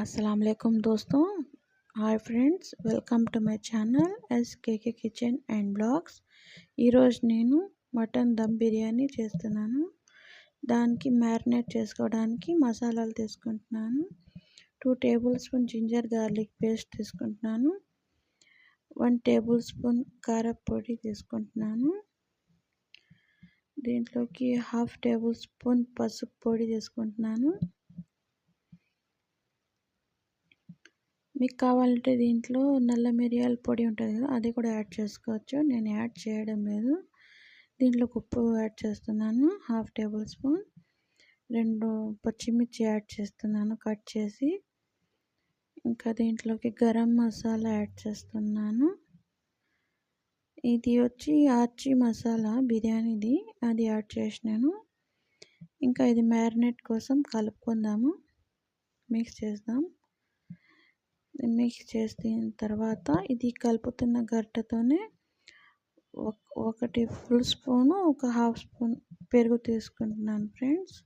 अस्सलाम वालेकुम दोस्तों। Hi friends, welcome to my channel SKK kitchen and blogs. ఈరోజు నేను మటన్ దమ్ బిర్యానీ చేస్తున్నాను. దానికి మ్యారినేట్ చేసుకోవడానికి మసాలాలు తీసుకుంటున్నాను. 2 tablespoon ginger garlic paste తీసుకుంటున్నాను. 1 టేబుల్ స్పూన్ కారపొడి తీసుకుంటున్నాను. దీంట్లోకి 1/2 టేబుల్ స్పూన్ పసుపు పొడి తీసుకుంటున్నాను. మీకు కావాలంటే దీంట్లో నల్ల మిరియాల పొడి ఉంటుంది కదా, అది కూడా యాడ్ చేసుకోవచ్చు. నేను యాడ్ చేయడం లేదు. దీంట్లోకి ఉప్పు యాడ్ చేస్తున్నాను 1/2 టేబుల్ స్పూన్. 2 పచ్చిమిర్చి యాడ్ చేస్తున్నాను కట్ చేసి. ఇంకా దీంట్లోకి గరం మసాలా యాడ్ చేస్తున్నాను. ఇది వచ్చి ఆర్చి మసాలా బిర్యానీది, అది యాడ్ చేసినాను. ఇంకా ఇది మ్యారినేట్ కోసం కలుపుకుందాము, మిక్స్ చేద్దాం. మిక్స్ చేసిన తర్వాత ఇది కలుపుతున్న గరిటెతోనే 1 ఫుల్ స్పూను 1/2 స్పూన్ పెరుగు తీసుకుంటున్నాను ఫ్రెండ్స్.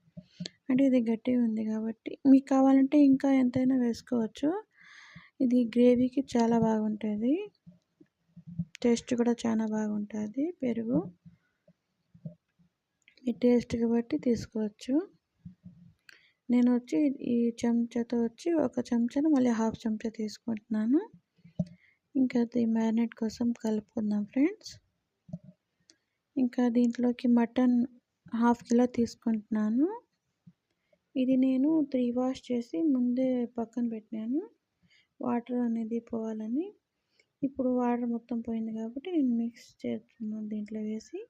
అంటే ఇది గట్టిగా ఉంది కాబట్టి మీకు కావాలంటే ఇంకా ఎంతైనా వేసుకోవచ్చు. ఇది గ్రేవీకి చాలా బాగుంటుంది, టేస్ట్ కూడా చాలా బాగుంటుంది. పెరుగు మీ టేస్ట్కి బట్టి తీసుకోవచ్చు. నేను వచ్చి ఈ చెంచాతో వచ్చి 1 చెంచాను మళ్ళీ 1/2 చెంచా తీసుకుంటున్నాను. ఇంకా అది మ్యారినేట్ కోసం కలుపుకుందాం ఫ్రెండ్స్. ఇంకా దీంట్లోకి మటన్ 1/2 కిలో తీసుకుంటున్నాను. ఇది నేను 3 వాష్ చేసి ముందే పక్కన పెట్టినాను, వాటర్ అనేది పోవాలని. ఇప్పుడు వాటర్ మొత్తం పోయింది కాబట్టి నేను మిక్స్ చేస్తున్నాను దీంట్లో వేసి.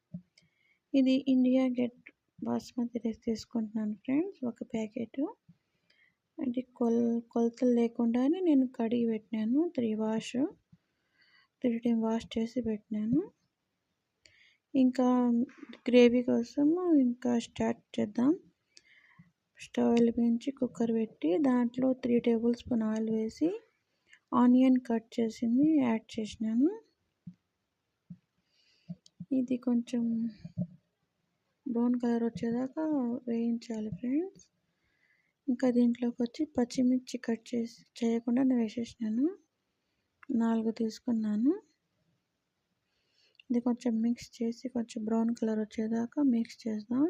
ఇది ఇండియా గేట్ బాస్మతి రైస్ తీసుకుంటున్నాను ఫ్రెండ్స్, 1 ప్యాకెట్. అంటే కొలతలు లేకుండానే నేను కడిగి పెట్టినాను. 3 టైం వాష్ చేసి పెట్టినాను. ఇంకా గ్రేవీ కోసము ఇంకా స్టార్ట్ చేద్దాం. స్టవ్ వెలిగించి కుక్కర్ పెట్టి దాంట్లో 3 టేబుల్ స్పూన్ ఆయిల్ వేసి ఆనియన్ కట్ చేసింది యాడ్ చేసినాను. ఇది కొంచెం బ్రౌన్ కలర్ వచ్చేదాకా వేయించాలి ఫ్రెండ్స్. ఇంకా దీంట్లోకి వచ్చి పచ్చిమిర్చి కట్ చేసి చేయకుండా నేను వేసేసినాను, 4 తీసుకున్నాను. ఇది కొంచెం మిక్స్ చేసి కొంచెం బ్రౌన్ కలర్ వచ్చేదాకా మిక్స్ చేద్దాం.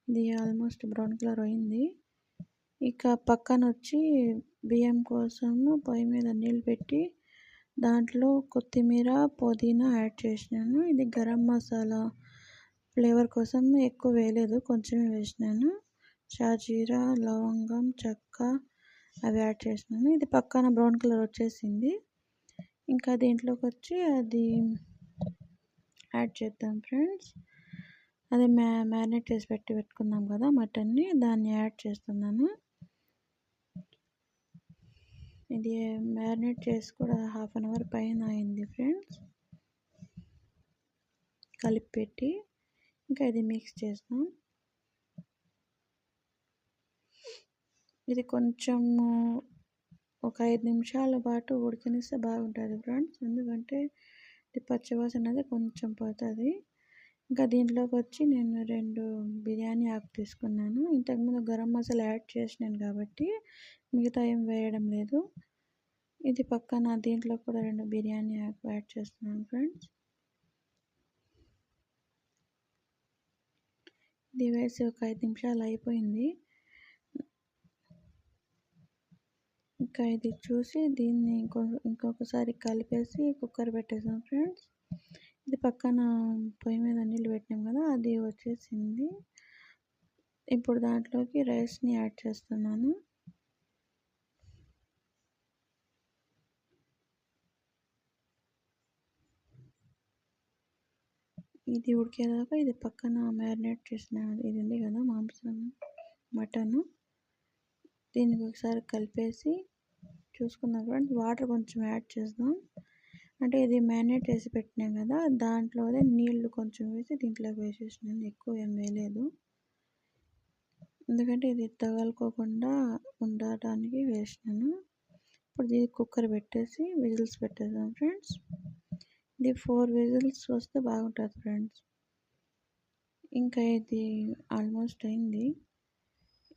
ఇది ఆల్మోస్ట్ బ్రౌన్ కలర్ అయింది. ఇక పక్కన వచ్చి బియ్యం కోసము పొయ్యి మీద నీళ్ళు పెట్టి దాంట్లో కొత్తిమీర పుదీనా యాడ్ చేసినాను. ఇది గరం మసాలా ఫ్లేవర్ కోసం ఎక్కువ వేయలేదు, కొంచెమే వేసినాను. షాజీరా, లవంగం, చెక్క అవి యాడ్ చేసినాను. ఇది పక్కన బ్రౌన్ కలర్ వచ్చేసింది. ఇంకా దీంట్లోకి వచ్చి అది యాడ్ చేద్దాం ఫ్రెండ్స్. అది మ్యారినేట్ చేసి పెట్టుకున్నాం కదా మటన్ని, దాన్ని యాడ్ చేస్తున్నాను. ఇది మ్యారినేట్ చేసి కూడా 1/2 అన్ అవర్ పైన అయింది ఫ్రెండ్స్. కలిపి పెట్టి ఇంకా ఇది మిక్స్ చేస్తాం. ఇది కొంచెం ఒక 5 నిమిషాల పాటు ఉడకనిస్తే బాగుంటుంది ఫ్రెండ్స్, ఎందుకంటే ఇది పచ్చివాసన అనేది కొంచెం పోతుంది. ఇంకా దీంట్లోకి వచ్చి నేను 2 బిర్యానీ ఆకు తీసుకున్నాను. ఇంతకుముందు గరం మసాలా యాడ్ చేసినాను కాబట్టి మిగతా ఏం వేయడం లేదు. ఇది పక్కన దీంట్లో కూడా 2 బిర్యానీ ఆకు యాడ్ చేస్తున్నాను ఫ్రెండ్స్. ఇది వేసి ఒక 5 నిమిషాలు అయిపోయింది. ఇంకా ఇది చూసి దీన్ని ఇంకొకసారి కలిపేసి కుక్కర్ పెట్టేసాం ఫ్రెండ్స్. ఇది పక్కన పొయ్యి మీద నీళ్ళు పెట్టినాం కదా, అది వచ్చేసింది. ఇప్పుడు దాంట్లోకి రైస్ని యాడ్ చేస్తున్నాను. ఇది ఉడికేదాకా ఇది పక్కన మ్యారినేట్ చేసిన ఇది ఉంది కదా మాంసం, మటను, దీనికి ఒకసారి కలిపేసి చూసుకుందాం ఫ్రెండ్స్. వాటర్ కొంచెం యాడ్ చేద్దాం. అంటే ఇది మ్యారినేట్ చేసి పెట్టినాం కదా, దాంట్లోనే నీళ్లు కొంచెం వేసి దీంట్లోకి వేసేసినాను, ఎక్కువ ఏం వేయలేదు. ఎందుకంటే ఇది తగలుకోకుండా ఉండటానికి వేసినాను. ఇప్పుడు ఇది కుక్కర్ పెట్టేసి విజిల్స్ పెట్టేద్దాం ఫ్రెండ్స్. ఇది 4 విజిల్స్ వస్తే బాగుంటుంది ఫ్రెండ్స్. ఇంకా ఇది ఆల్మోస్ట్ అయింది.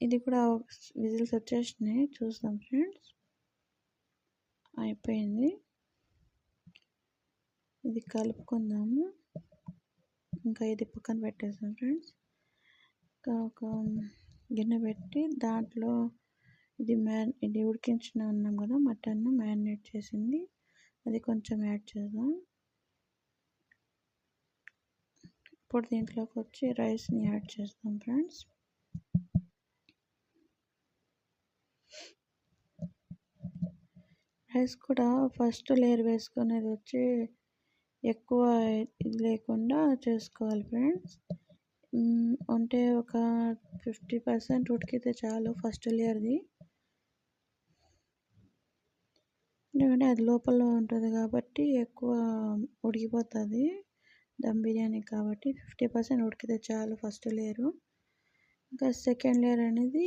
ఇది కూడా విజిల్స్ వచ్చేసినాయి, చూస్తాం ఫ్రెండ్స్. అయిపోయింది. ఇది కలుపుకుందాము. ఇంకా ఇది పక్కన పెట్టేసాం ఫ్రెండ్స్. ఇంకా ఒక గిన్నె పెట్టి దాంట్లో ఇది ఉడికించిన అన్నాం కదా, మటన్ మ్యారినేట్ చేసింది, అది కొంచెం యాడ్ చేద్దాం. ఇప్పుడు దీంట్లోకి వచ్చి రైస్ని యాడ్ చేస్తాం ఫ్రెండ్స్. రైస్ కూడా ఫస్ట్ లేయర్ వేసుకునేది వచ్చి ఎక్కువ ఇది లేకుండా చేసుకోవాలి ఫ్రెండ్స్. అంటే ఒక 50% ఉడికితే చాలు ఫస్ట్ లేయర్ది. ఎందుకంటే అది లోపల ఉంటుంది కాబట్టి ఎక్కువ ఉడికిపోతుంది దమ్ బిర్యానీ కాబట్టి 50% ఉడికితే చాలు ఫస్ట్ లేయరు. ఇంకా సెకండ్ లేయర్ అనేది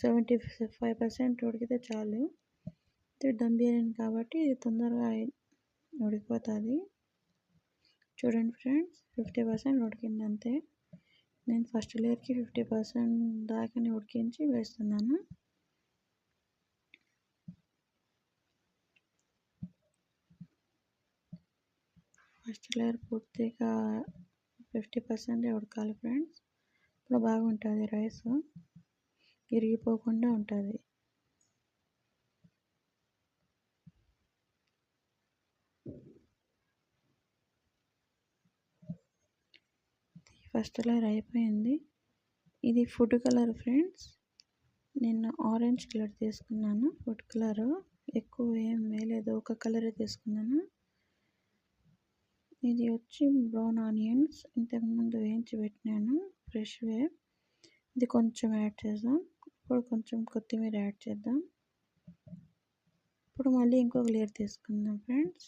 75% ఉడికితే చాలు. ఇది దమ్ బిర్యానీ కాబట్టి ఇది తొందరగా ఉడికిపోతుంది. చూడండి ఫ్రెండ్స్, 50% ఉడికింది అంతే. నేను ఫస్ట్ లేయర్కి 50% దాకానే ఉడికించి వేస్తున్నాను. ఫస్ట్ లేయర్ పూర్తిగా 50% ఉడకాలి ఫ్రెండ్స్. ఇప్పుడు బాగుంటుంది రైస్, ఇరిగిపోకుండా ఉంటుంది. ఫస్ట్ లేయర్ అయిపోయింది. ఇది ఫుడ్ కలర్ ఫ్రెండ్స్. నేను ఆరెంజ్ కలర్ తీసుకున్నాను. ఫుడ్ కలరు ఎక్కువ ఏం వేయలేదు, ఒక కలరే తీసుకున్నాను. ఇది వచ్చి బ్రౌన్ ఆనియన్స్ ఇంతకుముందు వేయించి పెట్టినాను ఫ్రెష్వే. ఇది కొంచెం యాడ్ చేద్దాం. ఇప్పుడు కొంచెం కొత్తిమీర యాడ్ చేద్దాం. ఇప్పుడు మళ్ళీ ఇంకొక లేయర్ తీసుకుందాం ఫ్రెండ్స్.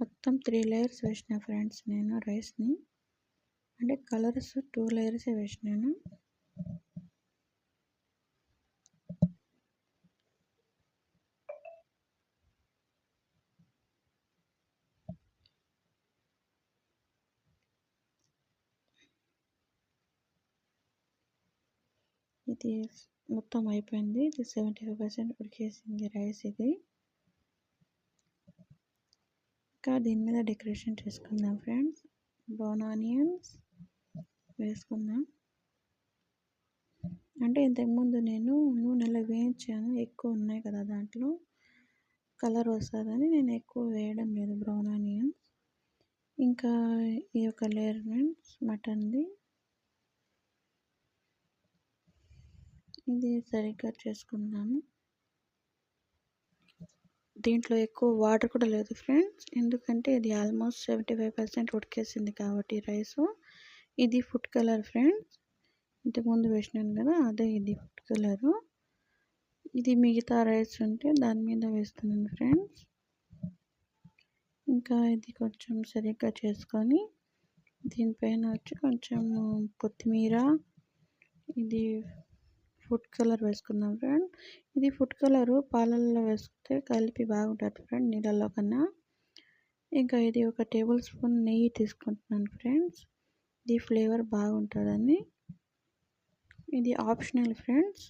మొత్తం 3 లేయర్స్ వేసిన ఫ్రెండ్స్ నేను రైస్ని. అంటే కలర్స్ 2 లేయర్సే వేసినాను. ఇది మొత్తం అయిపోయింది. ఇది 75% ఉడికేసింది రైస్. ఇది ఇంకా దీని మీద డెకరేషన్ చేసుకుందాం ఫ్రెండ్స్. బ్రౌన్ ఆనియన్స్ వేసుకుందాం. అంటే ఇంతకుముందు నేను నూనెలో వేయించాను, ఎక్కువ ఉన్నాయి కదా దాంట్లో కలర్ వస్తుందని నేను ఎక్కువ వేయడం లేదు బ్రౌన్ ఆనియన్స్. ఇంకా ఈ యొక్క లేయర్ ఫ్రెండ్స్ మటన్ది. ఇది సరిగ్గా చేసుకుందాము. దీంట్లో ఎక్కువ వాటర్ కూడా లేదు ఫ్రెండ్స్, ఎందుకంటే ఇది ఆల్మోస్ట్ 75% ఉడికేసింది కాబట్టి రైసు. ఇది ఫుడ్ కలర్ ఫ్రెండ్స్, ఇంతకుముందు వేసినాను కదా అదే ఇది ఫుడ్ కలరు. ఇది మిగతా రైస్ ఉంటే దాని మీద వేస్తున్నాను ఫ్రెండ్స్. ఇంకా ఇది కొంచెం సరిగ్గా చేసుకొని దీనిపైన వచ్చి కొంచెం కొత్తిమీర, ఇది ఫుడ్ కలర్ వేసుకుందాం ఫ్రెండ్. ఇది ఫుడ్ కలరు పాలల్లో వేసుకుంటే కలిపి బాగుంటుంది ఫ్రెండ్, నీళ్ళల్లో కన్నా. ఇంకా ఇది ఒక టేబుల్ స్పూన్ నెయ్యి తీసుకుంటున్నాను ఫ్రెండ్స్, ఇది ఫ్లేవర్ బాగుంటుందని. ఇది ఆప్షనల్ ఫ్రెండ్స్,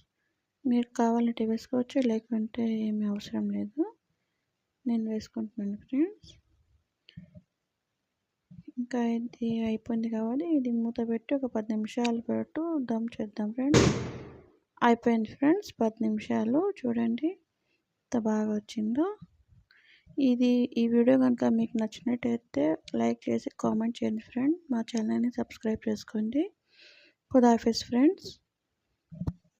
మీరు కావాలంటే వేసుకోవచ్చు, లేకుంటే ఏమీ అవసరం లేదు. నేను వేసుకుంటున్నాను ఫ్రెండ్స్. ఇంకా ఇది అయిపోయింది కాబట్టి ఇది మూత పెట్టి ఒక 10 నిమిషాలు పాటు దమ్ చేద్దాం ఫ్రెండ్స్. అయిపోయింది ఫ్రెండ్స్ 10 నిమిషాలు. చూడండి ఎంత బాగా వచ్చిందో. ఈ వీడియో కనుక మీకు నచ్చినట్టయితే లైక్ చేసి కామెంట్ చేయండి ఫ్రెండ్. మా ఛానల్ని సబ్స్క్రైబ్ చేసుకోండి. ఖుదాఫిజ్ ఫ్రెండ్స్.